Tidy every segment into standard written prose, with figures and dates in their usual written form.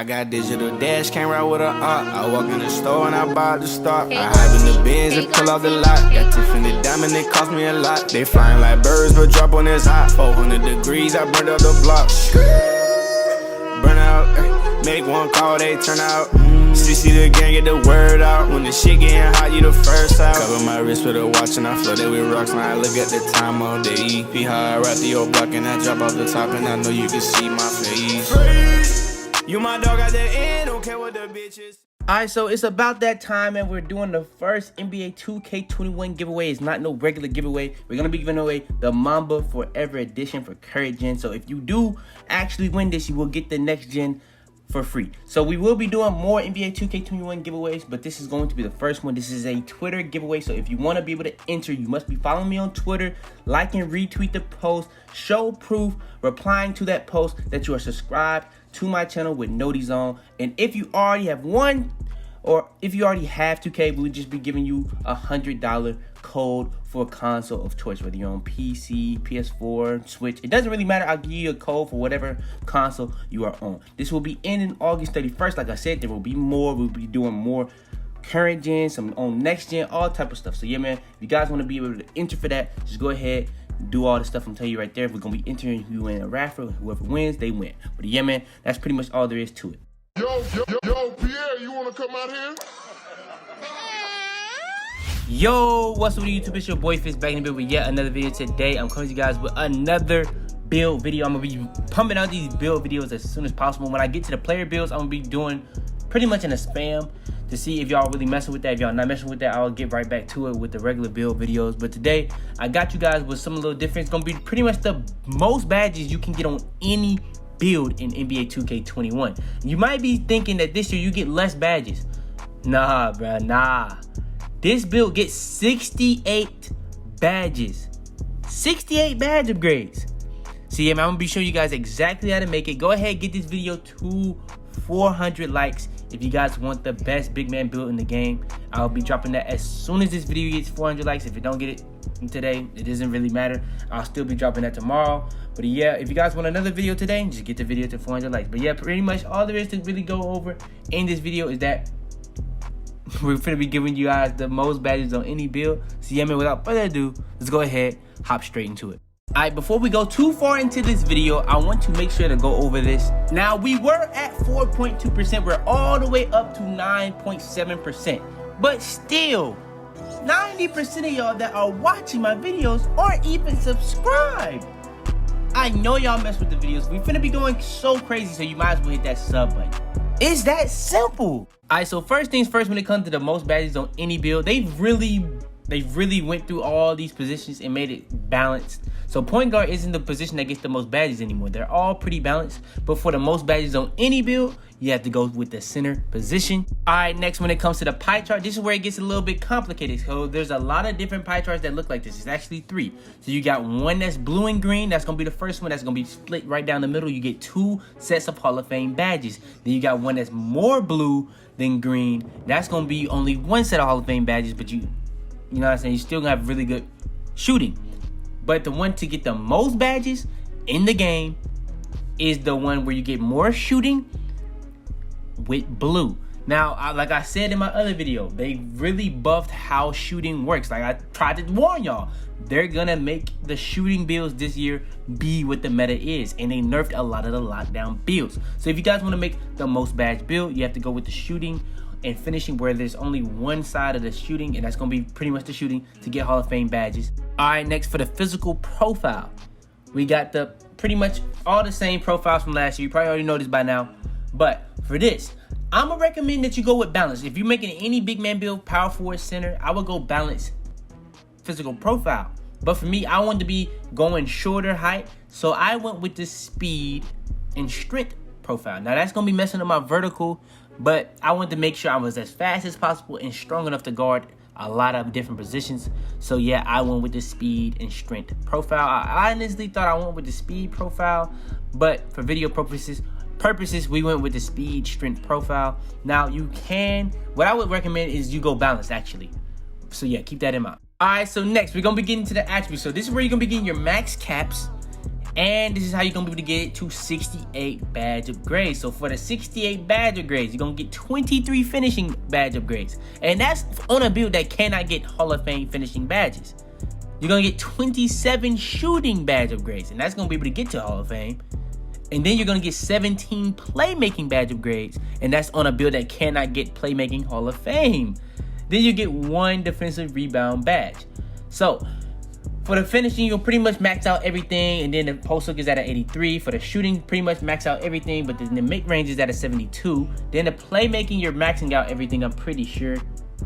I got digital dash camera with a op. I walk in the store and I buy the stock. I hide in the bins and pull out the lot. Got Tiffany diamond, it cost me a lot. They flying like birds, but drop on this hot. 400 degrees, I burned up the block. Burn out, make one call, they turn out. CC the gang, get the word out. When the shit getting hot, you the first out. Cover my wrist with a watch and I flooded with rocks. Now I look at the time all day. Be high, I rap the old block and I drop off the top. And I know you can see my face. You my dog at the end, don't care what the bitch is. Alright, so it's about that time and we're doing the first NBA 2K21 giveaway. It's not no regular giveaway. We're going to be giving away the Mamba Forever Edition for current gen. So if you do actually win this, you will get the next gen for free. So we will be doing more NBA 2K21 giveaways, but this is going to be the first one. This is a Twitter giveaway. So if you want to be able to enter, you must be following me on Twitter, like and retweet the post, show proof, replying to that post that you are subscribed to my channel with noties on. And if you already have won, or if you already have 2K, we would just be giving you a $100 code for a console of choice, whether you're on PC, PS4, Switch. It doesn't really matter. I'll give you a code for whatever console you are on. This will be ending August 31st. Like I said, there will be more. We'll be doing more current gen, some on next gen, all type of stuff. So yeah, man, if you guys want to be able to enter for that, just go ahead, do all the stuff I'm telling you right there. We're going to be entering you in a raffle. Whoever wins, they win. But yeah, man, that's pretty much all there is to it. Yo, Pierre, you want to come out here? Yo, what's up with YouTube? It's your boy Fitz back in the build with yet another video today. I'm coming to you guys with another build video. I'm going to be pumping out these build videos as soon as possible. When I get to the player builds, I'm going to be doing pretty much in a spam to see if y'all really messing with that. If y'all not messing with that, I'll get right back to it with the regular build videos. But today, I got you guys with something a little different. It's going to be pretty much the most badges you can get on any build in NBA 2K21. You might be thinking that this year you get less badges. Nah, bruh, nah. This build gets 68 badges. 68 badge upgrades. So yeah, man, I'm going to be showing you guys exactly how to make it. Go ahead, get this video to 400 likes if you guys want the best big man build in the game. I'll be dropping that as soon as this video gets 400 likes. If you don't get it today, it doesn't really matter. I'll still be dropping that tomorrow. But yeah, if you guys want another video today, just get the video to 400 likes. But yeah, pretty much all there is to really go over in this video is that we're going to be giving you guys the most badges on any build. So yeah, man, without further ado, let's go ahead, hop straight into it. Alright, before we go too far into this video, I want to make sure to go over this. Now, we were at 4.2%. We're all the way up to 9.7%. But still, 90% of y'all that are watching my videos aren't even subscribed. I know y'all mess with the videos. We finna be going so crazy, so you might as well hit that sub button. It's that simple. Alright, so first things first, when it comes to the most badges on any build, they really went through all these positions and made it balanced. So point guard isn't the position that gets the most badges anymore. They're all pretty balanced, but for the most badges on any build, you have to go with the center position. All right, next, when it comes to the pie chart, this is where it gets a little bit complicated. So there's a lot of different pie charts that look like this. It's actually 3. So you got one that's blue and green. That's gonna be the first one. That's gonna be split right down the middle. You get 2 sets of Hall of Fame badges. Then you got one that's more blue than green. That's gonna be only 1 set of Hall of Fame badges, but you know what I'm saying? You're still gonna have really good shooting. But the one to get the most badges in the game is the one where you get more shooting with blue. Now, like I said in my other video, they really buffed how shooting works. Like I tried to warn y'all, they're gonna make the shooting builds this year be what the meta is. And they nerfed a lot of the lockdown builds. So if you guys wanna make the most badge build, you have to go with the shooting and finishing, where there's only one side of the shooting, and that's gonna be pretty much the shooting to get Hall of Fame badges. All right, next for the physical profile, we got the pretty much all the same profiles from last year. You probably already know this by now, but for this, I'm gonna recommend that you go with balance. If you're making any big man build, power forward, center, I would go balance physical profile. But for me, I wanted to be going shorter height, so I went with the speed and strength profile. Now that's gonna be messing up my vertical, but I wanted to make sure I was as fast as possible and strong enough to guard a lot of different positions. So yeah, I went with the speed and strength profile. I honestly thought I went with the speed profile, but for video purposes, we went with the speed strength profile. Now you can, what I would recommend is you go balanced actually. So yeah, keep that in mind. All right, so next we're gonna be getting to the attributes. So this is where you're gonna be getting your max caps And this is how you're gonna be able to get to 68 badge upgrades. So for the 68 badge upgrades, you're gonna get 23 finishing badge upgrades. And that's on a build that cannot get Hall of Fame finishing badges. You're gonna get 27 shooting badge upgrades, and that's gonna be able to get to Hall of Fame. And then you're gonna get 17 playmaking badge upgrades, and that's on a build that cannot get Playmaking Hall of Fame. Then you get 1 defensive rebound badge. So for the finishing, you'll pretty much max out everything, and then the post hook is at an 83. For the shooting, pretty much max out everything, but then the mid-range is at a 72. Then the playmaking, you're maxing out everything, I'm pretty sure.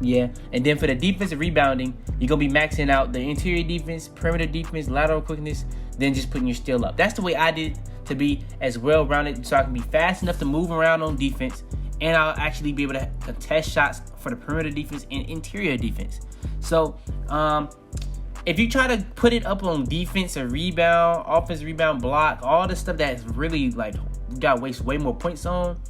Yeah, and then for the defensive rebounding, you're gonna be maxing out the interior defense, perimeter defense, lateral quickness, then just putting your steal up. That's the way I did to be as well-rounded, so I can be fast enough to move around on defense, and I'll actually be able to contest shots for the perimeter defense and interior defense. So, if you try to put it up on defense or rebound, offense, rebound, block, all the stuff that's really like you gotta waste way more points on,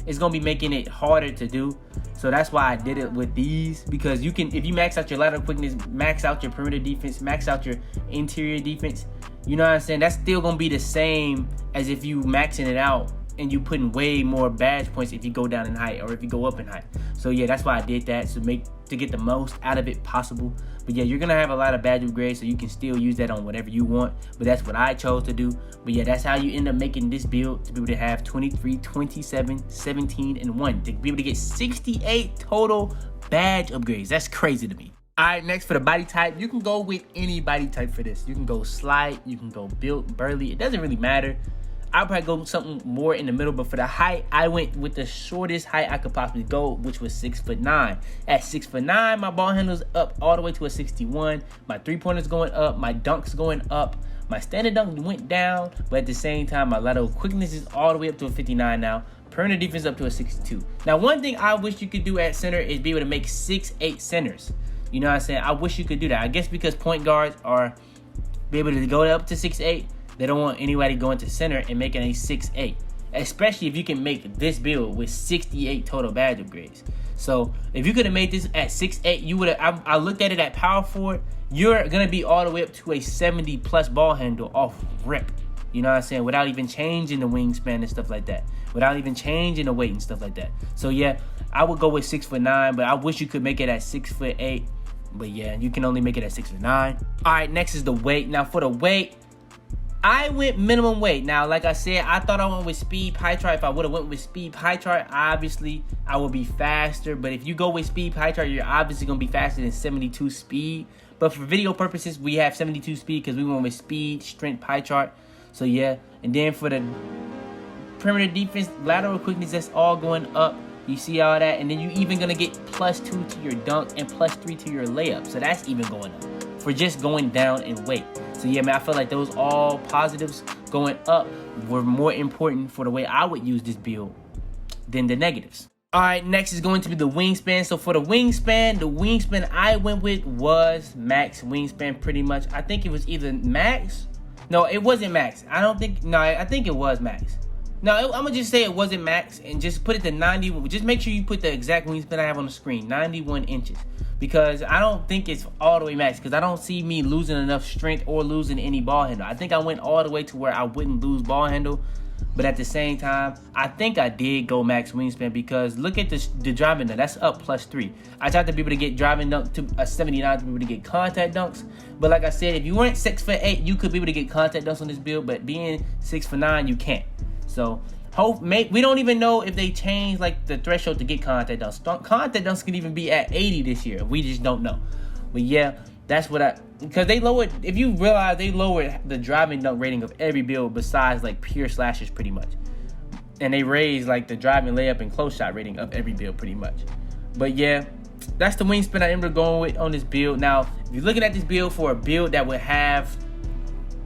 it's gonna be making it harder to do. So that's why I did it with these, because you can, if you max out your lateral quickness, max out your perimeter defense, max out your interior defense, you know what I'm saying? That's still gonna be the same as if you maxing it out and you putting way more badge points if you go down in height or if you go up in height. So yeah, that's why I did that, to get the most out of it possible. But yeah, you're gonna have a lot of badge upgrades, so you can still use that on whatever you want. But that's what I chose to do. But yeah, that's how you end up making this build, to be able to have 23, 27, 17, and 1. To be able to get 68 total badge upgrades. That's crazy to me. All right, next for the body type, you can go with any body type for this. You can go slight, you can go built, burly. It doesn't really matter. I'll probably go something more in the middle, but for the height, I went with the shortest height I could possibly go, which was 6'9". At 6'9", my ball handle's up all the way to a 61. My three-pointer's going up, my dunk's going up, my standard dunk went down, but at the same time, my lateral quickness is all the way up to a 59 now. Perimeter defense up to a 62. Now, one thing I wish you could do at center is be able to make 6'8" centers. You know what I'm saying? I wish you could do that. I guess because point guards are be able to go up to 6'8", they don't want anybody going to center and making a 6'8", especially if you can make this build with 68 total badge upgrades. So if you could have made this at 6'8", you would have. I looked at it at power forward. You're gonna be all the way up to a 70+ ball handle off rip. You know what I'm saying? Without even changing the wingspan and stuff like that. Without even changing the weight and stuff like that. So yeah, I would go with 6'9", but I wish you could make it at 6'8". But yeah, you can only make it at 6'9". All right, next is the weight. Now for the weight, I went minimum weight. Now, like I said, I thought I went with speed pie chart. If I would have went with speed pie chart, obviously I would be faster. But if you go with speed pie chart, you're obviously gonna be faster than 72 speed. But for video purposes, we have 72 speed because we went with speed strength pie chart. So yeah, and then for the perimeter defense, lateral quickness, that's all going up. You see all that, and then you even gonna get +2 to your dunk and +3 to your layup. So that's even going up for just going down in weight. So yeah, man, I feel like those all positives going up were more important for the way I would use this build than the negatives. All right, next is going to be the wingspan. So for the wingspan I went with was max wingspan pretty much. I think it was either max. No, it wasn't max. I think it was max. No, I'm gonna just say it wasn't max and just put it to 90. Just make sure you put the exact wingspan I have on the screen, 91 inches. Because I don't think it's all the way max, because I don't see me losing enough strength or losing any ball handle. I think I went all the way to where I wouldn't lose ball handle, but at the same time, I think I did go max wingspan, because look at the driving dunk, that's up +3. I tried to be able to get driving dunk to a 79 to be able to get contact dunks, but like I said, if you weren't 6'8", you could be able to get contact dunks on this build, but being 6'9", you can't. So we don't even know if they changed like the threshold to get contact dunks. Contact dunks can even be at 80 this year. We just don't know. But yeah, that's what because they lowered, if you realize, they lowered the driving dunk rating of every build besides like pure slashers pretty much. And they raised like the driving layup and close shot rating of every build pretty much. But yeah, that's the wingspan I ended up going with on this build. Now, if you're looking at this build for a build that would have,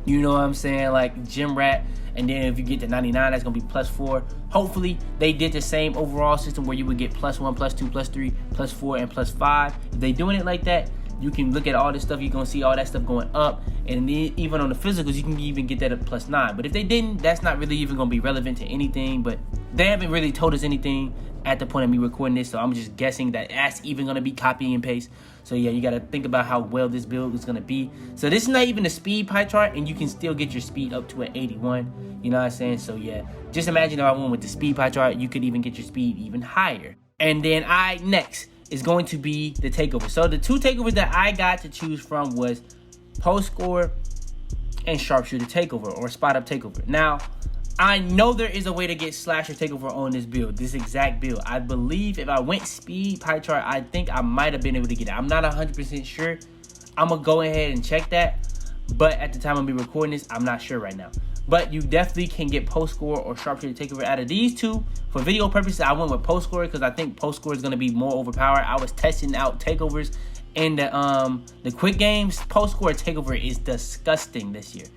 you know what I'm saying, like Gym Rat, and then if you get to 99, that's going to be +4. Hopefully, they did the same overall system where you would get +1, +2, +3, +4, and +5. If they doing it like that, you can look at all this stuff. You're going to see all that stuff going up. And then even on the physicals, you can even get that at +9. But if they didn't, that's not really even going to be relevant to anything. But they haven't really told us anything at the point of me recording this, so I'm just guessing that that's even going to be copy and paste. So yeah, you got to think about how well this build is going to be. So this is not even a speed pie chart, and you can still get your speed up to an 81. You know what I'm saying? So yeah, just imagine if I went with the speed pie chart, you could even get your speed even higher. And then next is going to be the takeover. So the two takeovers that I got to choose from was post score and sharpshooter takeover, or spot up takeover. Now, I know there is a way to get slasher takeover on this build, this exact build. I believe if I went speed pie chart, I think I might have been able to get it. I'm not 100% sure. I'm gonna go ahead and check that, but at the time I'll be recording this, I'm not sure right now. But you definitely can get post score or sharpshooter takeover. Out of these two, for video purposes, I went with post score because I think post score is gonna be more overpowered. I was testing out takeovers in the quick games. Post score takeover is disgusting this year.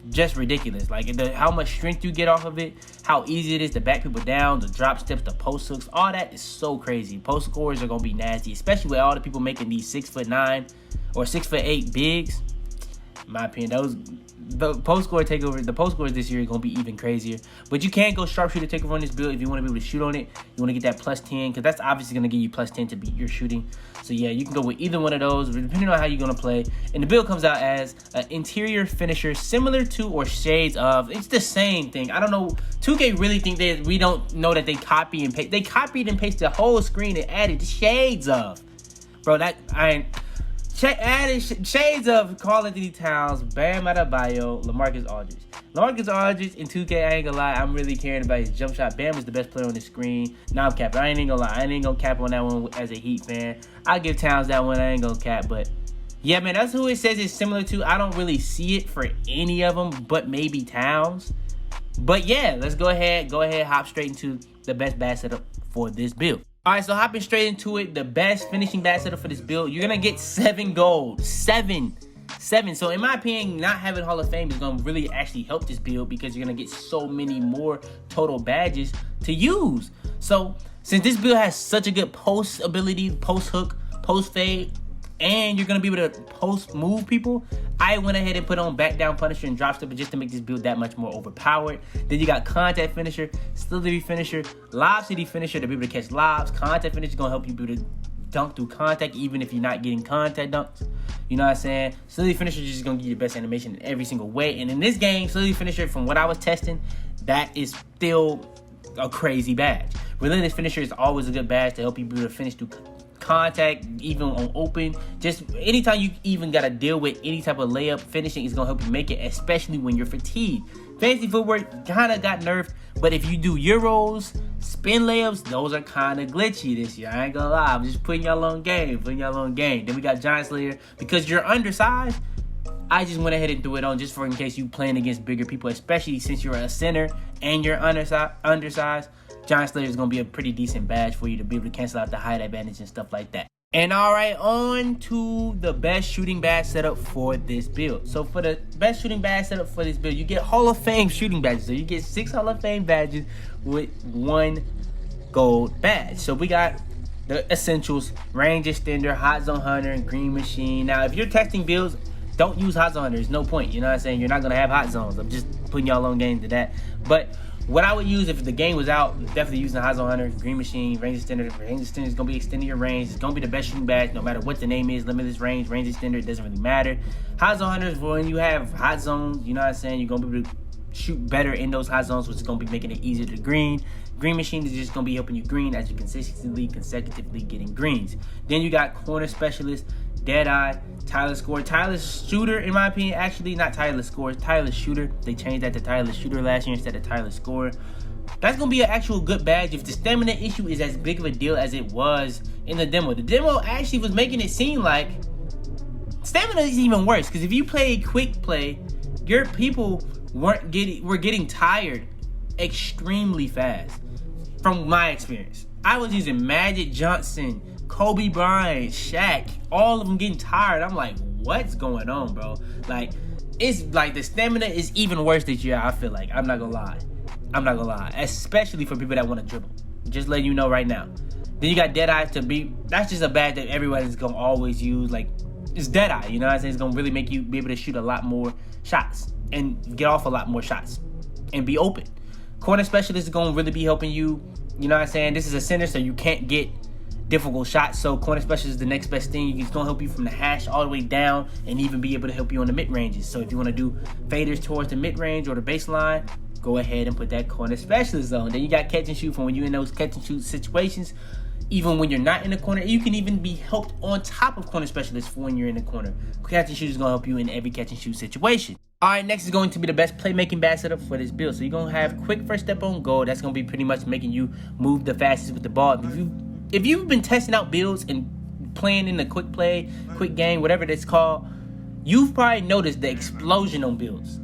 Just ridiculous. Like how much strength you get off of it, how easy it is to back people down, the drop steps, the post hooks, all that is so crazy. Post scores are gonna be nasty, especially with all the people making these 6'9" or 6'8" bigs. In my opinion, the post score takeover, the post scores this year are gonna be even crazier. But you can go sharpshooter takeover on this build if you want to be able to shoot on it. You want to get that plus 10, because that's obviously gonna give you plus 10 to beat your shooting. So yeah, you can go with either one of those depending on how you're gonna play. And the build comes out as an interior finisher similar to or shades of. It's the same thing. I don't know. 2K really think that we don't know that they copy and paste. They copied and pasted the whole screen and added shades of. Bro, that added shades of Karl Anthony Towns, Bam Adebayo, LaMarcus Aldridge. LaMarcus Aldridge in 2K, I ain't gonna lie, I'm really caring about his jump shot. Bam is the best player on the screen. Now I'm capping. I ain't gonna lie. I ain't gonna cap on that one as a Heat fan. I'll give Towns that one. I ain't gonna cap. But yeah, man, that's who it says it's similar to. I don't really see it for any of them, but maybe Towns. But yeah, let's go ahead, hop straight into the best badge setup for this build. All right, so hopping straight into it, the best finishing badge setup for this build, you're going to get 7 gold. 7. So in my opinion, not having Hall of Fame is going to really actually help this build because you're going to get so many more total badges to use. So since this build has such a good post ability, post hook, post fade, and you're going to be able to post move people, I went ahead and put on back down Punisher and drop stepper just to make this build that much more overpowered. Then you got contact finisher, slippery finisher, lob city finisher to be able to catch lobs. Contact finisher is going to help you be able to dunk through contact even if you're not getting contact dunks. You know what I'm saying? Slippery finisher is just going to give you the best animation in every single way. And in this game, slippery finisher, from what I was testing, that is still a crazy badge. Relentless finisher is always a good badge to help you be able to finish through contact, even on open. Just anytime you even got to deal with any type of layup, finishing is going to help you make it, especially when you're fatigued. Fancy footwork kind of got nerfed, but if you do Euros, spin layups, those are kind of glitchy this year. I ain't gonna lie. I'm just putting y'all on game. Then we got Giant Slayer. Because you're undersized, I just went ahead and threw it on just for in case you playing against bigger people, especially since you're a center and you're undersized. Giant Slayer is going to be a pretty decent badge for you to be able to cancel out the height advantage and stuff like that. And all right, on to the best shooting badge setup for this build. So for the best shooting badge setup for this build, you get Hall of Fame shooting badges. So you get 6 Hall of Fame badges with 1 gold badge. So we got the essentials: range extender, hot zone hunter, and green machine. Now, if you're testing builds, don't use hot zone hunter. There's no point. You know what I'm saying? You're not going to have hot zones. I'm just putting y'all on game to that. But what I would use if the game was out, definitely using the Hot Zone Hunter, Green Machine, Range Extender. Range Extender is going to be extending your range. It's going to be the best shooting badge no matter what the name is. Limitless range, Range Extender, it doesn't really matter. Hot Zone Hunter is when you have hot zones, you know what I'm saying? You're going to be able to shoot better in those hot zones, which is going to be making it easier to green. Green Machine is just going to be helping you green as you consecutively getting greens. Then you got Corner Specialist, Deadeye, Tireless Score. Tireless Shooter, in my opinion, actually, not Tireless Score, Tireless Shooter. They changed that to Tireless Shooter last year instead of Tireless Score. That's going to be an actual good badge if the stamina issue is as big of a deal as it was in the demo. The demo actually was making it seem like stamina is even worse, because if you play quick play, your people were getting tired extremely fast. From my experience, I was using Magic Johnson, Kobe Bryant, Shaq, all of them getting tired. I'm like, what's going on, bro? Like, it's like the stamina is even worse this year, I feel like. I'm not gonna lie. Especially for people that want to dribble. Just letting you know right now. Then you got Deadeye to be, that's just a badge that everyone is gonna always use. Like, it's Deadeye, you know what I'm saying? It's gonna really make you be able to shoot a lot more shots and get off a lot more shots and be open. Corner specialist is going to really be helping you. You know what I'm saying? This is a center, so you can't get difficult shots. So corner specialist is the next best thing. It's going to help you from the hash all the way down and even be able to help you on the mid-ranges. So if you want to do faders towards the mid-range or the baseline, go ahead and put that corner specialist on. Then you got catch and shoot from when you're in those catch and shoot situations. Even when you're not in the corner, you can even be helped on top of corner specialist for when you're in the corner. Catch and shoot is going to help you in every catch and shoot situation. All right, next is going to be the best playmaking bad setup for this build. So you're going to have quick first step on goal. That's going to be pretty much making you move the fastest with the ball. If you've been testing out builds and playing in the quick play, quick game, whatever that's called, you've probably noticed the explosion on builds.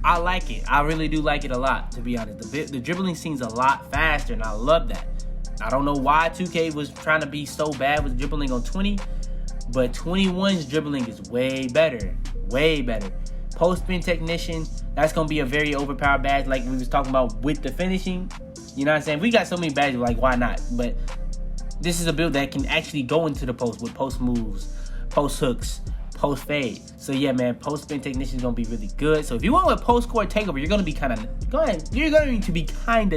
I like it. I really do like it a lot, to be honest. The dribbling seems a lot faster, and I love that. I don't know why 2K was trying to be so bad with dribbling on 20, but 21's dribbling is way better. Way better. Post spin technician, that's going to be a very overpowered badge like we was talking about with the finishing. You know what I'm saying? We got so many badges, like why not? But this is a build that can actually go into the post with post moves, post hooks, post fade. So yeah, man, post spin technician is going to be really good. So if you want with post score takeover, you're going to be kind of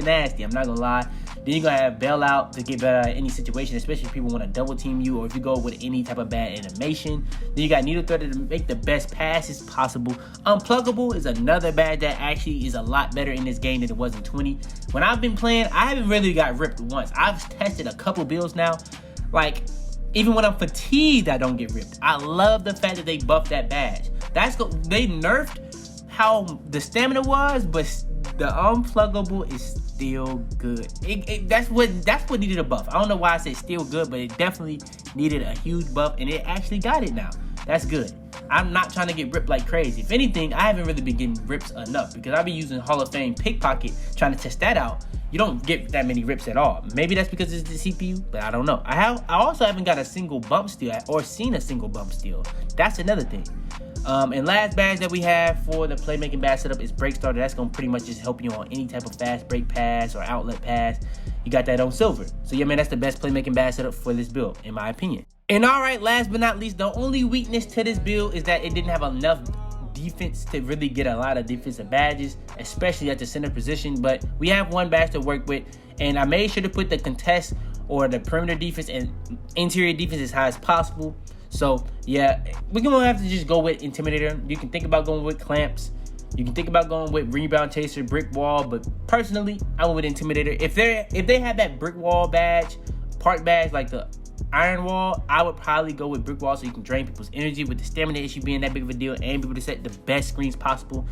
nasty. I'm not going to lie. Then you're going to have bailout to get better at any situation, especially if people want to double team you or if you go with any type of bad animation. Then you got needle threader to make the best passes possible. Unpluggable is another badge that actually is a lot better in this game than it was in 20. When I've been playing, I haven't really got ripped once. I've tested a couple builds now. Like, even when I'm fatigued, I don't get ripped. I love the fact that they buffed that badge. They nerfed how the stamina was, but the unpluggable is still good. That's what needed a buff. I don't know why I said still good, but it definitely needed a huge buff, and it actually got it now. That's good. I'm not trying to get ripped like crazy. If anything, I haven't really been getting rips enough because I've been using Hall of Fame Pickpocket trying to test that out. You don't get that many rips at all. Maybe that's because it's the CPU, but I don't know. I also haven't got a single bump steal or seen a single bump steal. That's another thing. And last badge that we have for the playmaking badge setup is break starter. That's going to pretty much just help you on any type of fast break pass or outlet pass. You got that on silver. So yeah, man, that's the best playmaking badge setup for this build, in my opinion. And all right, last but not least, the only weakness to this build is that it didn't have enough defense to really get a lot of defensive badges, especially at the center position. But we have one badge to work with, and I made sure to put the contest or the perimeter defense and interior defense as high as possible. So yeah, we're gonna have to just go with Intimidator. You can think about going with clamps. You can think about going with rebound chaser, brick wall. But personally, I went with Intimidator. If they had that brick wall badge, park badge like the iron wall, I would probably go with brick wall so you can drain people's energy with the stamina issue being that big of a deal and be able to set the best screens possible.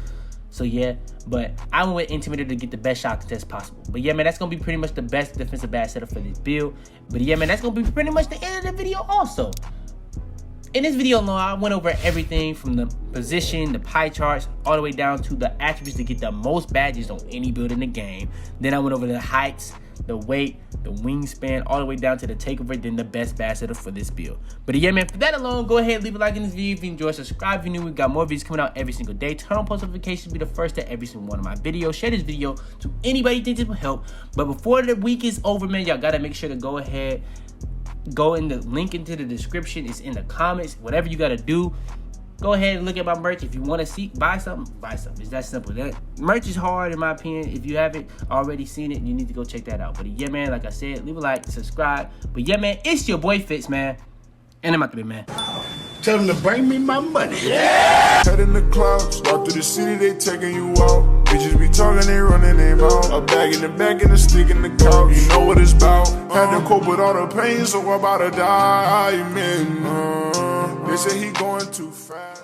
So yeah, but I went with Intimidator to get the best shot contest possible. But yeah, man, that's gonna be pretty much the best defensive badge setup for this build. But yeah, man, that's gonna be pretty much the end of the video also. In this video alone, I went over everything from the position, the pie charts, all the way down to the attributes to get the most badges on any build in the game. Then I went over the heights, the weight, the wingspan, all the way down to the takeover, then the best badge setup for this build. But yeah, man, for that alone, go ahead, leave a like in this video if you enjoyed, subscribe if you're new. We've got more videos coming out every single day. Turn on post notifications, be the first to every single one of my videos. Share this video to anybody you think this will help. But before the week is over, man, y'all gotta make sure to go ahead, go in the link into the description. It's in the comments. Whatever you gotta do, go ahead and look at my merch. If you want to buy something, buy something. It's that simple. That merch is hard in my opinion. If you haven't already seen it, you need to go check that out. But yeah, man, like I said, leave a like, subscribe. But yeah, man, it's your boy Fitz, man, and I'm out the bit, man. Tell them to bring me my money. Yeah! Head in the clouds, walk through the city, they taking you out. Bitches be talking, they running their mouth. A bag in the back and a stick in the couch. You know what it's about. Had to cope with all the pain, so I'm about to die. Man, they say he going too fast.